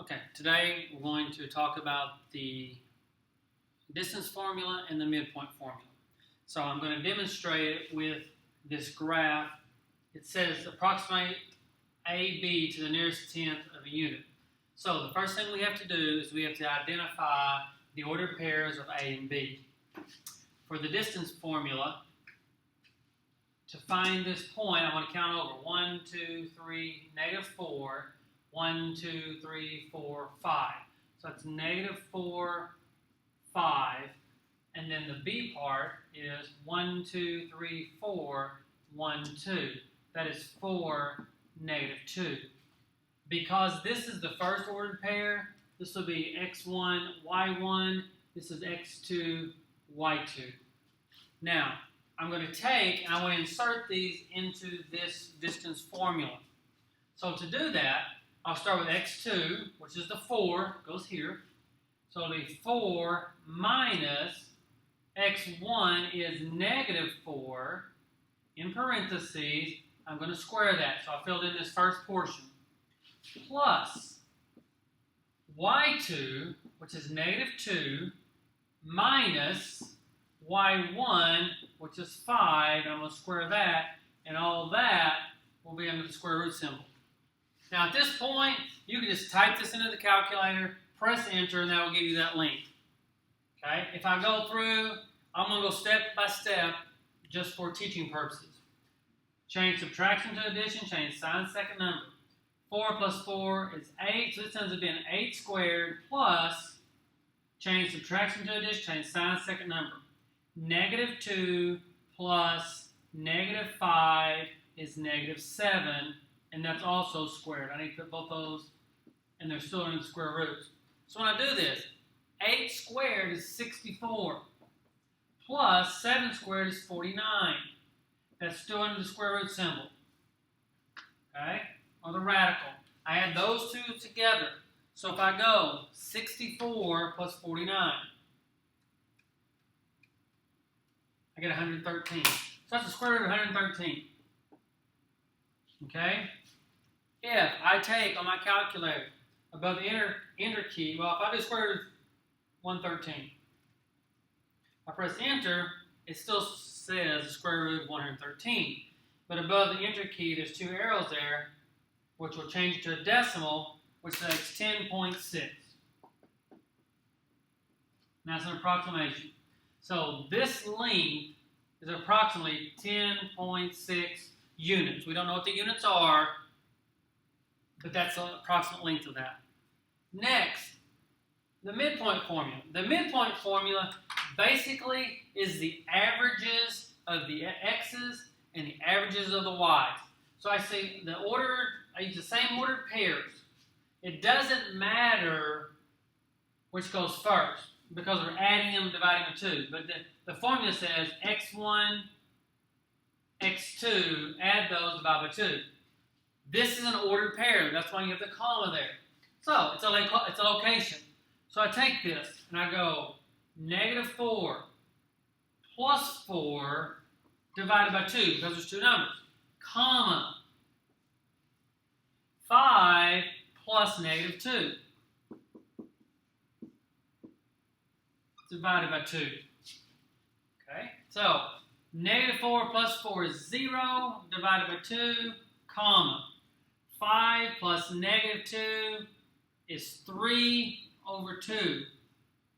Okay, today we're going to talk about the distance formula and the midpoint formula. So I'm going to demonstrate it with this graph. It says approximate AB to the nearest tenth of a unit. So the first thing we have to do is we have to identify the ordered pairs of A and B. For the distance formula, to find this point, I want to count over 1, 2, 3, -4, 1, 2, 3, 4, 5. So that's -4, 5. And then the B part is 1, 2, 3, 4, 1, 2. That is 4, -2. Because this is the first ordered pair, this will be x1, y1. This is x2, y2. Now, I'm going to take and I want to insert these into this distance formula. So to do that, I'll start with x2, which is the 4, goes here. So it'll be 4 minus x1 is -4. In parentheses, I'm going to square that. So I filled in this first portion. Plus y2, which is -2, minus y1, which is 5. And I'm going to square that. And all that will be under the square root symbol. Now at this point, you can just type this into the calculator, press enter, and that will give you that length. Okay? If I go through, I'm going to go step by step just for teaching purposes. Change subtraction to addition, change sign second number. 4 plus 4 is 8, so this ends up being 8 squared plus change subtraction to addition, change sign second number. -2 plus -5 is -7. And that's also squared. I need to put both those, and they're still in the square roots. So when I do this, 8 squared is 64, plus 7 squared is 49. That's still under the square root symbol, okay, or the radical. I add those two together. So if I go 64 plus 49, I get 113. So that's the square root of 113. Okay? If I take on my calculator above the enter key, well, if I do square root of 113, I press enter, it still says the square root of 113. But above the enter key, there's two arrows there, which will change it to a decimal, which says 10.6. Now that's an approximation. So this length is approximately 10.6 units. We don't know what the units are, but that's the approximate length of that. Next, the midpoint formula. The midpoint formula basically is the averages of the x's and the averages of the y's. So I say I use the same ordered pairs. It doesn't matter which goes first because we're adding them, dividing by 2. But the formula says x1, x2, add those, divide by 2. This is an ordered pair. That's why you have the comma there. So it's a location. So I take this and I go -4 plus 4 divided by 2 because there's two numbers, comma 5 plus -2 divided by 2. Okay, so -4 plus 4 is 0, divided by 2, comma. 5 plus -2 is 3 over 2.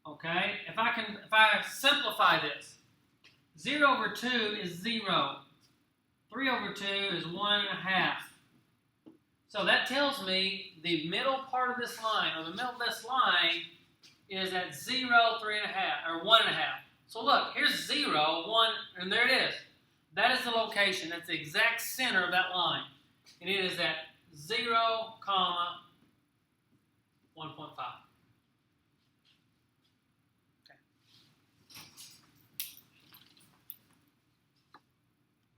Okay, if I simplify this, 0 over 2 is 0. 3 over 2 is 1.5. So that tells me the middle part of this line, or the middle of this line, is at 0, 3.5, or 1.5. So look, here's 0, 1, and there it is. That is the location. That's the exact center of that line. And it is at 0, 1.5.